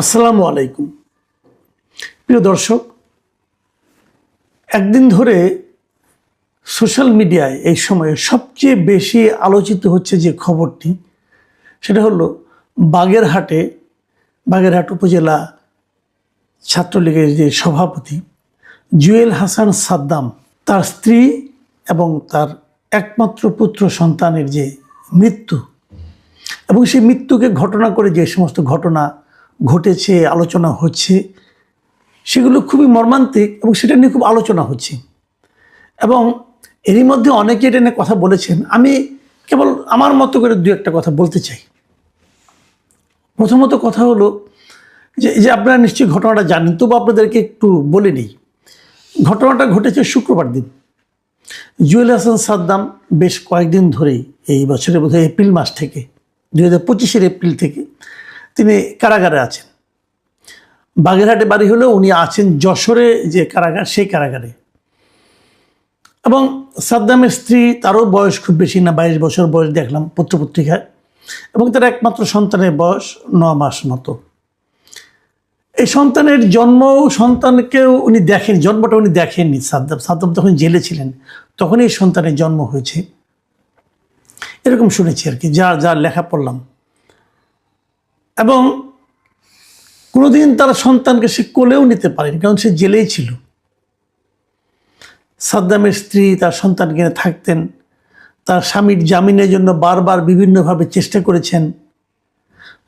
আসসালামু আলাইকুম। প্রিয় দর্শক, একদিন ধরে সোশ্যাল মিডিয়ায় এই সময়ে সবচেয়ে বেশি আলোচিত হচ্ছে যে খবরটি, সেটা হলো বাগেরহাট উপজেলা ছাত্রলীগের যে সভাপতি জুয়েল হাসান সাদ্দাম, তার স্ত্রী এবং তার একমাত্র পুত্র সন্তানের যে মৃত্যু, এবং সেই মৃত্যুকে ঘটনা করে যে সমস্ত ঘটনা ঘটেছে, আলোচনা হচ্ছে, সেগুলো খুবই মর্মান্তিক এবং সেটা নিয়ে খুব আলোচনা হচ্ছে। এবং এরই মধ্যে অনেকে এটা নিয়ে কথা বলেছেন। আমি কেবল আমার মতো করে দু একটা কথা বলতে চাই। প্রথমত কথা হলো যে আপনারা নিশ্চয়ই ঘটনাটা জানেন, তবু আপনাদেরকে একটু বলে নিই। ঘটনাটা ঘটেছে শুক্রবার দিন। জুয়েল হাসান সাদ্দাম বেশ কয়েকদিন ধরেই, এই বছরের বোধহয় এপ্রিল মাস থেকে, 2025-এর এপ্রিল থেকে তিনি কারাগারে আছেন। বাগেরহাটে বাড়ি হলেও উনি আছেন যশোরে যে কারাগার, সেই কারাগারে। এবং সাদ্দামের স্ত্রী, তারও বয়স খুব বেশি না, 22 বছর বয়স দেখলাম পত্রপত্রিকায়, এবং তার একমাত্র সন্তানের বয়স 9 মাস মতো। এই সন্তানের সন্তানকেও উনি দেখেন, জন্মটা উনি দেখেননি। সাদ্দাম তখন জেলে ছিলেন, তখনই এই সন্তানের জন্ম হয়েছে, এরকম শুনেছি আর কি, যা লেখা পড়লাম। এবং কোনোদিন তার সন্তানকে সে কোলেও নিতে পারেনি, কারণ সে জেলেই ছিল। সাদ্দামের স্ত্রী তার সন্তানকে নিয়ে থাকতেন। তার স্বামীর জামিনের জন্য বারবার বিভিন্নভাবে চেষ্টা করেছেন।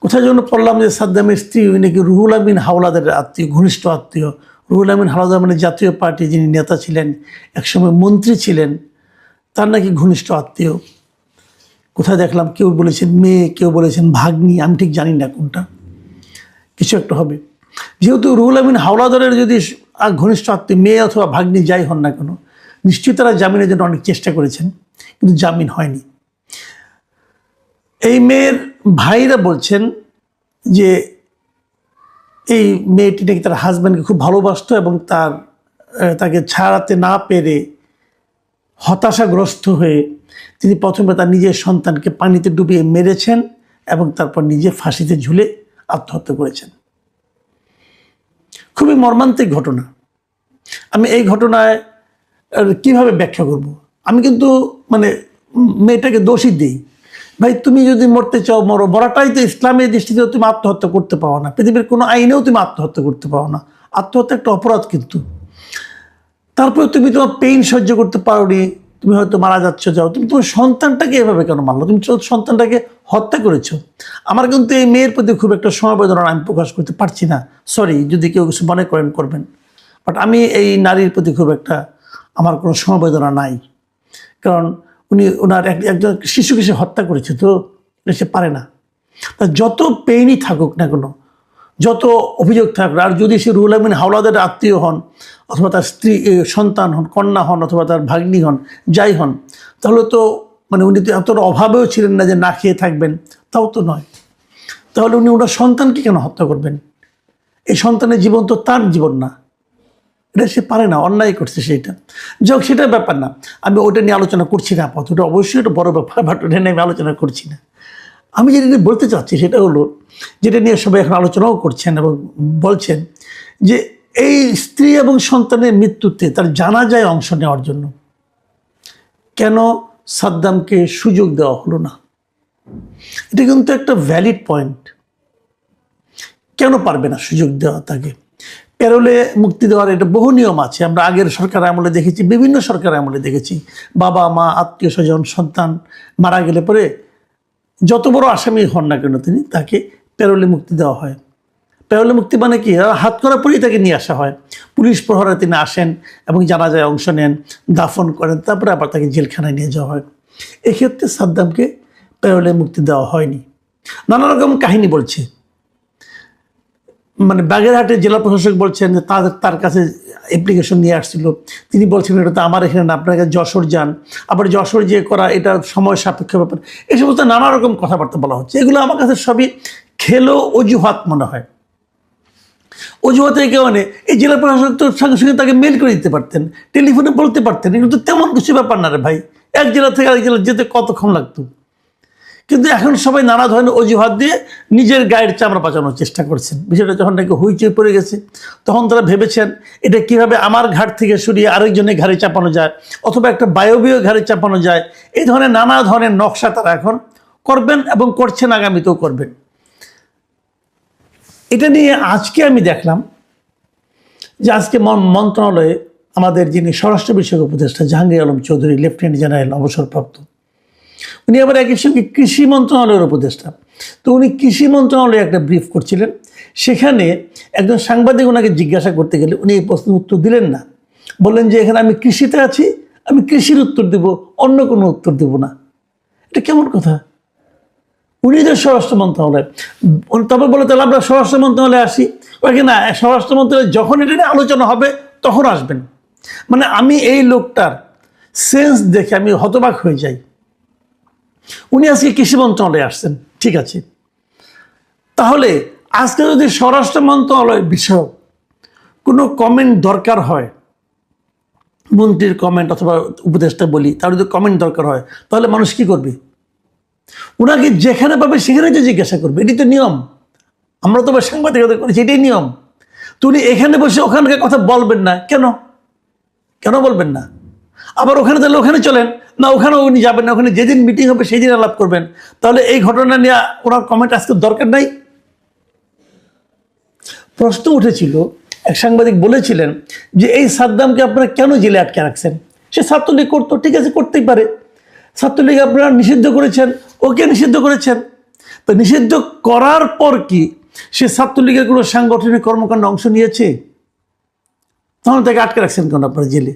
কোথায় জন্য পড়লাম যে সাদ্দামের স্ত্রী উনি নাকি রুহুল আমিন হাওলাদারের আত্মীয়, ঘনিষ্ঠ আত্মীয়। রুহুল আমিন হাওলাদার মানে জাতীয় পার্টি যিনি নেতা ছিলেন, একসময় মন্ত্রী ছিলেন, তার নাকি ঘনিষ্ঠ আত্মীয়। কোথায় দেখলাম কেউ বলেছেন মেয়ে, কেউ বলেছেন ভাগ্নি, আমি ঠিক জানি না কোনটা, কিছু একটা হবে। যেহেতু রুহুল আমিন হাওলাদারের যদি ঘনিষ্ঠ আত্মীয় মেয়ে অথবা ভাগ্নি যাই হন না কেন, নিশ্চয়ই তারা জামিনের জন্য অনেক চেষ্টা করেছেন, কিন্তু জামিন হয়নি। এই মেয়ের ভাইরা বলছেন যে এই মেয়েটি নাকি তার হাজব্যান্ডকে খুব ভালোবাসত এবং তাকে ছাড়াতে না পেরে হতাশাগ্রস্ত হয়ে তিনি প্রথমে তার নিজের সন্তানকে পানিতে ডুবিয়ে মেরেছেন এবং তারপর নিজে ফাঁসিতে ঝুলে আত্মহত্যা করেছেন। খুবই মর্মান্তিক ঘটনা। আমি এই ঘটনায় কিভাবে ব্যাখ্যা করব? আমি কিন্তু মেয়েটাকে দোষী দিই, ভাই তুমি যদি মরতে চাও মরো, মরাটাই তো ইসলামের দৃষ্টিতেও তুমি আত্মহত্যা করতে পারো না, পৃথিবীর কোনো আইনেও তুমি আত্মহত্যা করতে পারো না। আত্মহত্যা একটা অপরাধ, কিন্তু তারপরে তুমি তোমার পেইন সহ্য করতে পারোনি, তুমি হয়তো মারা যাচ্ছ, যাও, তুমি তোমার সন্তানটাকে এভাবে কেন মারলো? তুমি সন্তানটাকে হত্যা করেছো। আমার কিন্তু এই মেয়ের প্রতি খুব একটা সমবেদনা আমি প্রকাশ করতে পারছি না, সরি যদি কেউ কিছু মনে করবেন, বাট আমি এই নারীর প্রতি খুব একটা আমার কোনো সমবেদনা নাই। কারণ ওনার একজন শিশুকে সে হত্যা করেছে, তো সে পারে না। তা যত পেইনই থাকুক না কেন, যত অভিযোগ থাকুক, আর যদি সে রুহুল আমিন হাওলাদারের আত্মীয় হন, অথবা তার স্ত্রী সন্তান হন, কন্যা হন, অথবা তার ভাগ্নি হন, যাই হন, তাহলে তো উনি তো এতটা অভাবেও ছিলেন না যে না খেয়ে থাকবেন, তাও তো নয়। তাহলে উনি ওনার সন্তানকে কেন হত্যা করবেন? এই সন্তানের জীবন তো তার জীবন না, এটা সে পারে না, অন্যায় করছে সেটা। যাই হোক, সেটার ব্যাপার না, আমি ওটা নিয়ে আলোচনা করছি না আপাতত। ওটা অবশ্যই একটা বড় ব্যাপার, বাট ওটা নিয়ে আমি আলোচনা করছি না। আমি যেটা নিয়ে বলতে চাচ্ছি সেটা হলো, যেটা নিয়ে সবাই এখন আলোচনাও করছেন এবং বলছেন যে এই স্ত্রী এবং সন্তানের মৃত্যুতে তার জানাজায় অংশ নেওয়ার জন্য কেন সাদ্দামকে সুযোগ দেওয়া হলো না? এটা কিন্তু একটা ভ্যালিড পয়েন্ট। কেন পারবে না সুযোগ দেওয়া তাকে? প্যারোলে মুক্তি দেওয়ার এটা বহু নিয়ম আছে, আমরা আগের সরকার আমলে দেখেছি, বিভিন্ন সরকার আমলে দেখেছি। বাবা মা, আত্মীয় স্বজন, সন্তান মারা গেলে পরে যত বড় আসামি হন না কেন তিনি, তাকে প্যারোলে মুক্তি দেওয়া হয়। প্যারোলে মুক্তি মানে কি? হাত করার পরেই তাকে নিয়ে আসা হয়, পুলিশ প্রহরে তিনি আসেন এবং জানাজায় অংশ নেন, দাফন করেন, তারপরে আবার তাকে জেলখানায় নিয়ে যাওয়া হয়। এক্ষেত্রে সাদ্দামকে প্যারোলে মুক্তি দেওয়া হয়নি। নানা রকম কাহিনী বলছে। বাগেরহাটের জেলা প্রশাসক বলছেন যে তার কাছে অ্যাপ্লিকেশন নিয়ে আসছিল, তিনি বলছেন এটা তো আমার এখানে না, আপনার কাছে যশোর যান, আবার যশোর যে করা এটা সময় সাপেক্ষ ব্যাপার, এই সমস্ত নানা রকম কথাবার্তা বলা হচ্ছে। এগুলো আমার কাছে সবই খেলো অজুহাত মনে হয়। অজুহাতে কেউ এই জেলা প্রশাসক তো সঙ্গে সঙ্গে তাকে মেল করে দিতে পারতেন, টেলিফোনে বলতে পারতেন, এগুলো তো তেমন কিছু ব্যাপার না রে ভাই। এক জেলা থেকে আরেক জেলা যেতে কতক্ষণ লাগতো? কিন্তু এখন সবাই নানা ধরনের অজুহাত দিয়ে নিজের গায়ের চামড়া বাঁচানোর চেষ্টা করছেন। বিষয়টা যখন নাকি হইচই পড়ে গেছে, তখন তারা ভেবেছেন এটা কিভাবে আমার ঘাট থেকে সরিয়ে আরেকজনের ঘাড়ে চাপানো যায়, অথবা একটা বায়বীয় ঘাড়ে চাপানো যায়। এই ধরনের নানা ধরনের নকশা তারা এখন করবেন এবং করছেন, আগামীতেও করবেন। এটা নিয়ে আজকে আমি দেখলাম যে আজকে মন্ত্রণালয়ে আমাদের যিনি স্বরাষ্ট্র বিষয়ক উপদেষ্টা জাহাঙ্গীর আলম চৌধুরী, লেফটেন্যান্ট জেনারেল অবসরপ্রাপ্ত, উনি আবার একই সঙ্গে কৃষি মন্ত্রণালয়ের উপদেষ্টা। তো উনি কৃষি মন্ত্রণালয়ে একটা ব্রিফ করছিলেন, সেখানে একজন সাংবাদিক ওনাকে জিজ্ঞাসা করতে গেলে উনি এই প্রশ্নের উত্তর দিলেন না। বললেন যে এখানে আমি কৃষিতে আছি, আমি কৃষির উত্তর দেব, অন্য কোনো উত্তর দেব না। এটা কেমন কথা? উনি যে স্বরাষ্ট্র মন্ত্রণালয়, তবে বলে তাহলে আমরা স্বরাষ্ট্র মন্ত্রণালয়ে আসি। ওকে না, স্বরাষ্ট্র মন্ত্রণালয় যখন এটা নিয়ে আলোচনা হবে তখন আসবেন। মানে আমি এই লোকটার সেন্স দেখে আমি হতবাক হয়ে যাই। উনি আজকে কৃষি মন্ত্রণালয়ে আসছেন, ঠিক আছে, তাহলে আজকে যদি স্বরাষ্ট্র মন্ত্রণালয়ের বিষয় কোনো কমেন্ট দরকার হয়, মন্ত্রীর কমেন্ট অথবা উপদেষ্টা বলি, তার যদি কমেন্ট দরকার হয়, তাহলে মানুষ কি করবে? ওনাকে যেখানে পাবে সেখানে যে জিজ্ঞাসা করবে, এটি তো নিয়ম। আমরা তো সাংবাদিকতা করেছি, এটাই নিয়ম। তো উনি এখানে বসে ওখানকার কথা বলবেন না কেন? কেন বলবেন না? আবার ওখানে তাহলে ওখানে চলেন না, ওখানেও উনি যাবেন না, ওখানে যেদিন মিটিং হবে সেই দিন আলাপ করবেন। তাহলে এই ঘটনা নিয়ে ওনার কমেন্ট আজকে দরকার নাই। প্রশ্ন উঠেছিল, এক সাংবাদিক বলেছিলেন যে এই সাদ্দামকে আপনারা কেন জেলে আটকে রাখছেন? সে ছাত্রলীগ করতো, ঠিক আছে, করতেই পারে। ছাত্রলীগ আপনারা নিষিদ্ধ করেছেন, ওকে নিষিদ্ধ করেছেন। তো নিষিদ্ধ করার পর কি সে ছাত্রলীগের কোনো সাংগঠনিক কর্মকাণ্ডে অংশ নিয়েছে? তাহলে তাকে আটকে রাখছেন কেন আপনারা জেলে?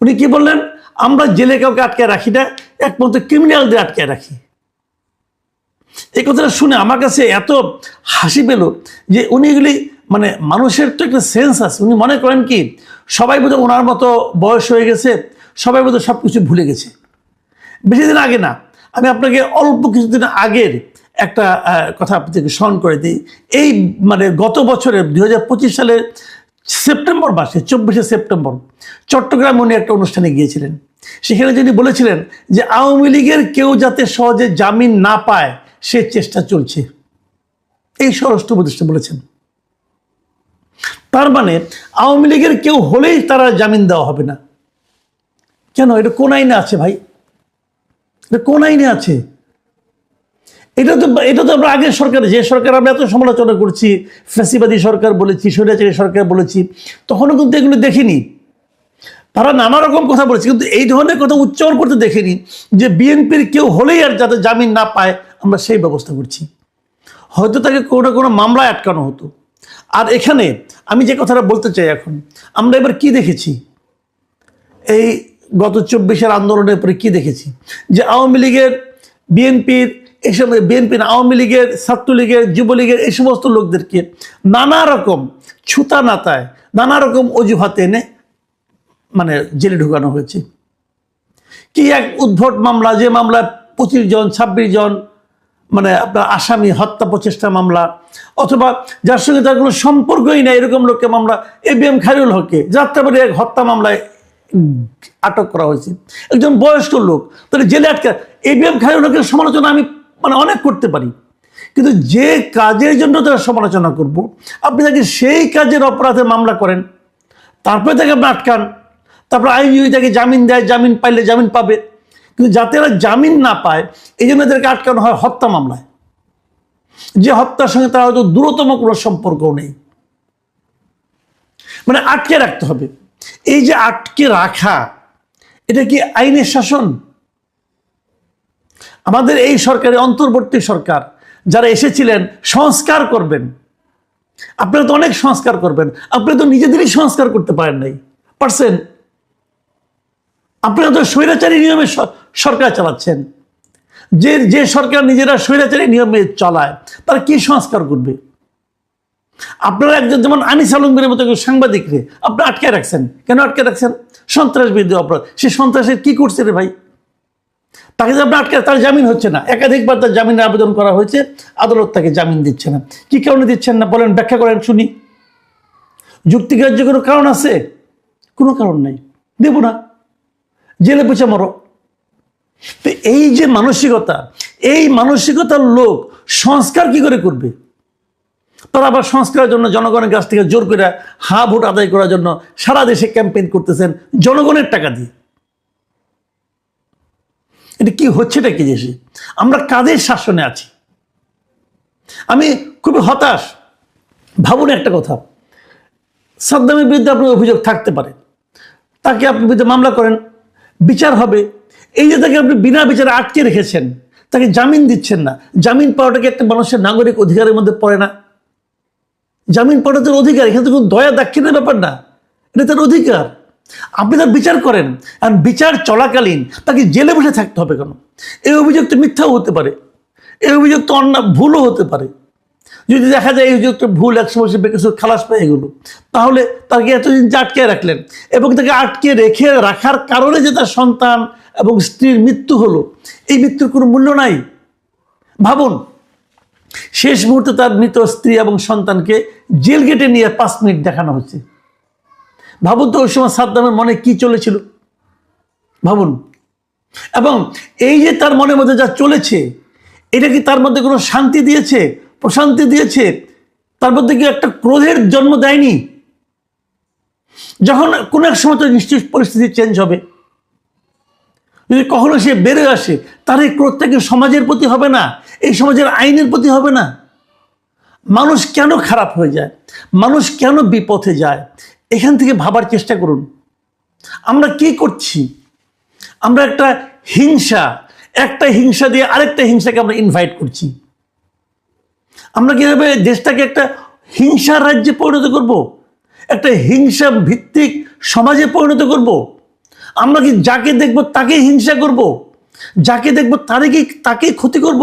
উনি কি বললেন? আমরা জেলে কাউকে আটকে রাখি না, একমাত্র ক্রিমিনালদের আটকে রাখি। এই কথাটা শুনে আমার কাছে এত হাসি পেল যে উনি এগুলি, মানে মানুষের তো একটা সেন্স আছে। উনি মনে করেন কি সবাই বোধহয় ওনার মতো বয়স হয়ে গেছে, সবাই বোধহয় সব কিছু ভুলে গেছে। বেশি দিন আগে না, আমি আপনাকে অল্প কিছুদিন আগের একটা কথা আপনাদেরকে স্মরণ করে দিই। এই মানে গত বছরের 2025 সালের সেপ্টেম্বর মাসে 24শে সেপ্টেম্বর চট্টগ্রামে উনি একটা অনুষ্ঠানে গিয়েছিলেন। সেখানে যিনি বলেছিলেন যে আওয়ামী লীগের কেউ যাতে সহজে জামিন না পায় সে চেষ্টা চলছে। এই স্বরাষ্ট্র উপদেষ্টা বলেছেন। তার মানে আওয়ামী লীগের কেউ হলেই তারা জামিন দেওয়া হবে না। কেন? এটা কোন আইনে আছে ভাই? এটা কোন আইনে আছে? এটা তো আমরা আগের সরকার, যে সরকার আমরা এত সমালোচনা করছি, ফ্যাসিবাদী সরকার বলেছি, স্বৈরাচারী সরকার বলেছি, তখনও কিন্তু এগুলো দেখিনি। তারা নানা রকম কথা বলেছে, কিন্তু এই ধরনের কথা উচ্চারণ করতে দেখিনি যে বিএনপির কেউ হলেই আর যাতে জামিন না পায় আমরা সেই ব্যবস্থা করছি। হয়তো তাকে কোনো কোনো মামলায় আটকানো হতো। আর এখানে আমি যে কথাটা বলতে চাই, এখন আমরা এবার কি দেখেছি, এই গত 24-এর আন্দোলনের পরে কি দেখেছি, যে আওয়ামী লীগের, বিএনপির, এইসব বিএনপি না, আওয়ামী লীগের, ছাত্রলীগের, যুবলীগের এই সমস্ত লোকদেরকে নানা রকম ছুতা নাতায়, নানা রকম অজুহাতে এনে মানে জেলে ঢুকানো হয়েছে। কি এক উদ্ভট মামলা, যে মামলায় 25 জন 26 জন মানে আপনার আসামি, হত্যা প্রচেষ্টা মামলা, অথবা যার সঙ্গে তার কোনো সম্পর্কই নেই এরকম লোককে মামলা, ABM খায়রুল হককে যাত্রাবাড়ি এক হত্যা মামলায় আটক করা হয়েছে, একজন বয়স্ক লোক। তাহলে জেলে আটকে ABM খায়রুল হকের সমালোচনা আমি মানে অনেক করতে পারি, কিন্তু যে কাজের জন্য তারা সমালোচনা করব, আপনি তাকে সেই কাজের অপরাধে মামলা করেন, তারপরে তাকে আপনি আটকান, তারপর আইনজীবী তাকে জামিন দেয়, জামিন পাইলে জামিন পাবে। কিন্তু যাতে এরা জামিন না পায় এই জন্য এদেরকে আটকানো হয় হত্যা মামলায়, যে হত্যার সঙ্গে তার হয়তো দূরতম কোনো সম্পর্কও নেই। মানে আটকে রাখতে হবে। এই যে আটকে রাখা, এটা কি আইনের শাসন? আমাদের এই সরকারের অন্তর্বর্তী সরকার যারা এসেছিলেন সংস্কার করবেন, আপনারা তো অনেক সংস্কার করবেন, আপনারা তো নিজেদেরই সংস্কার করতে পারেন নাই, পারছেন? আপনারা তো স্বৈরাচারী নিয়মে সরকার চালাচ্ছেন। যে সরকার নিজেরা স্বৈরাচারী নিয়মে চালায় তারা কি সংস্কার করবে? আপনারা একজন যেমন আনিস আলমগীরের মতো সাংবাদিকরে আপনারা আটকে রাখছেন। কেন আটকে রাখছেন? সন্ত্রাস বিরোধী অপরাধ। সে সন্ত্রাসের কি করছে রে ভাই? তাকে যে আপনি আটকে, তার জামিন হচ্ছে না, একাধিকবার তার জামিনের আবেদন করা হয়েছে, আদালত তাকে জামিন দিচ্ছে না। কি কারণে দিচ্ছেন না বলেন, ব্যাখ্যা করেন শুনি। যুক্তিগ্রাহ্য কোনো কারণ আছে? কোনো কারণ নাই, দেব না, জেলে পৌঁছে মরো। তো এই যে মানসিকতা, এই মানসিকতার লোক সংস্কার কি করে করবে? তারা আবার সংস্কারের জন্য জনগণের কাছ থেকে জোর করে ভোট আদায় করার জন্য সারা দেশে ক্যাম্পেইন করতেছেন জনগণের টাকা দিয়ে। এটা কি হচ্ছেটা কি দেশে? আমরা কাদের শাসনে আছি? আমি খুবই হতাশ। ভাবুন একটা কথা, সাদ্দামের বিরুদ্ধে আপনার অভিযোগ থাকতে পারে, তাকে আপনি বিরুদ্ধে মামলা করেন, বিচার হবে। এই যে তাকে আপনি বিনা বিচারে আটকে রেখেছেন, তাকে জামিন দিচ্ছেন না। জামিন পাওয়াটাকে একটা মানুষের নাগরিক অধিকারের মধ্যে পড়ে না? জামিন পাওয়াটা তার অধিকার, এখানে তো কোনো দয়া দাক্ষিণের ব্যাপার না, এটা তার অধিকার। আপনি তার বিচার করেন, আর বিচার চলাকালীন তাকে জেলে বসে থাকতে হবে কেন? এই অভিযোগ তো মিথ্যাও হতে পারে, এই অভিযোগ তো ভুলও হতে পারে। যদি দেখা যায় এই অভিযোগটা ভুল, 100 বছর বেকেসুর খালাস পেয়ে গেল, তাহলে তাকে এতদিন আটকে রাখলেন, এবং তাকে আটকে রাখার কারণে যে তার সন্তান এবং স্ত্রীর মৃত্যু হলো, এই মৃত্যুর কোনো মূল্য নাই। ভাবুন, শেষ মুহূর্তে তার মৃত স্ত্রী এবং সন্তানকে জেল গেটে নিয়ে 5 মিনিট দেখানো হচ্ছে। ভাবুন তো ওই সময় সাদ্দামের মনে কি চলেছিল, ভাবুন। এবং এই যে তার মনের মধ্যে যা চলেছে, এটা কি তার মধ্যে কোনো শান্তি দিয়েছে, প্রশান্তি দিয়েছে? তার মধ্যে কি একটা ক্রোধের জন্ম দেয়নি? যখন কোনো এক সময় তো নিশ্চয়ই পরিস্থিতি চেঞ্জ হবে, যদি কখনো সে বেড়ে আসে, তার এই ক্রোধটা কি সমাজের প্রতি হবে না? এই সমাজের আইনের প্রতি হবে না? মানুষ কেন খারাপ হয়ে যায়, মানুষ কেন বিপথে যায়, এখান থেকে ভাবার চেষ্টা করুন। আমরা কি করছি? আমরা একটা হিংসা দিয়ে আরেকটা হিংসাকে আমরা ইনভাইট করছি। আমরা কিভাবে দেশটাকে একটা হিংসার রাজ্যে পরিণত করব, একটা হিংসা ভিত্তিক সমাজে পরিণত করব? আমরা কি যাকে দেখব তাকে হিংসা করব, যাকে দেখব তাকে ক্ষতি করব?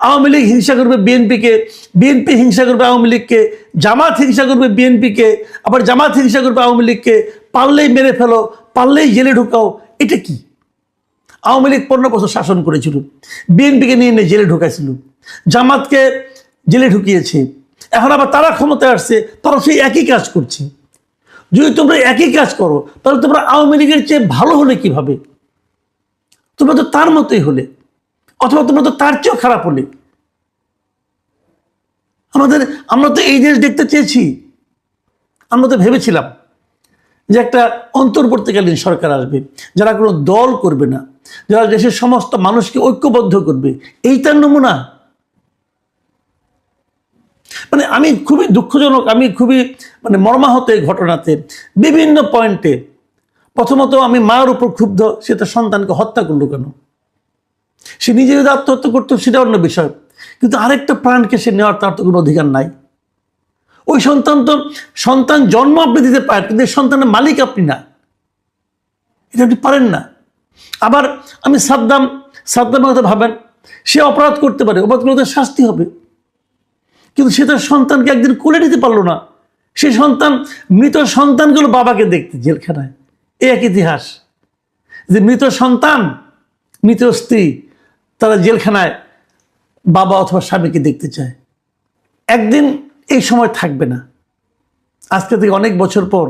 আওয়ামী লীগ হিংসা করবে বিএনপিকে, বিএনপি হিংসা করবে আওয়ামী লীগকে, জামাত হিংসা করবে বিএনপিকে, আবার জামাত হিংসা করবে আওয়ামী লীগকে। পারলেই মেরে ফেলো, পারলেই জেলে ঢুকাও। এটা কি? আওয়ামী লীগ 15 বছর শাসন করেছিল, বিএনপিকে নিয়ে জেলে ঢুকাইছিল, জামাতকে জেলে ঢুকিয়েছে। এখন আবার তারা ক্ষমতায় আসছে, তারা সেই একই কাজ করছে। যদি তোমরা একই কাজ করো, তাহলে তোমরা আওয়ামী লীগের চেয়ে ভালো হলে কিভাবে? তোমরা তো তার মতোই হলে, অথবা তোমরা তো তার চেয়েও খারাপ হলে। আমরা তো এই দেশ দেখতে চেয়েছি। আমরা তো ভেবেছিলাম যে একটা অন্তর্বর্তীকালীন সরকার আসবে, যারা কোনো দল করবে না, যারা দেশের সমস্ত মানুষকে ঐক্যবদ্ধ করবে। এই তার নমুনা। মানে আমি খুবই দুঃখজনক, আমি খুবই মর্মাহত এই ঘটনাতে বিভিন্ন পয়েন্টে। প্রথমত আমি মায়ের উপর ক্ষুব্ধ, সে তার সন্তানকে হত্যা করলো কেন? সে নিজে যদি আত্মহত্যা করতো সেটা অন্য বিষয়, কিন্তু আরেকটা প্রাণকে সে নেওয়ার তার তো কোনো অধিকার নাই। ওই সন্তান জন্ম আপনি দিতে পারেন, কিন্তু সন্তানের মালিক আপনি না, এটা আপনি পারেন না। আবার আমি সাদ্দামের কথা ভাবেন, সে অপরাধ করতে পারে, অপরাধ করলে শাস্তি হবে, কিন্তু সে তার সন্তানকে একদিন কোলে নিতে পারলো না। সে মৃত সন্তানগুলো বাবাকে দেখতে জেলখানায়। এই এক ইতিহাস যে মৃত সন্তান, মৃত স্ত্রী, তারা জেলখানায় বাবা অথবা স্বামীকে দেখতে চায়। একদিন এই সময় থাকবে না। আজকে থেকে অনেক বছর পর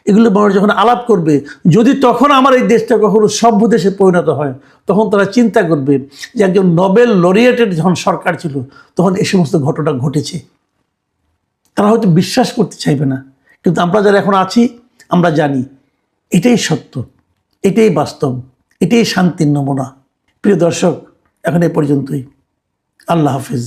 এগুলো মানুষ যখন আলাপ করবে, যদি তখন আমার এই দেশটা কখনো সভ্য দেশে পরিণত হয়, তখন তারা চিন্তা করবে যে একজন নোবেল লরিয়েটের যখন সরকার ছিল, তখন এই সমস্ত ঘটনা ঘটেছে। তারা হয়তো বিশ্বাস করতে চাইবে না, কিন্তু আমরা যারা এখন আছি, আমরা জানি এটাই সত্য, এটাই বাস্তব, এটাই শান্তির নমুনা। প্রিয় দর্শক, এখন এ পর্যন্তই। আল্লাহ হাফিজ।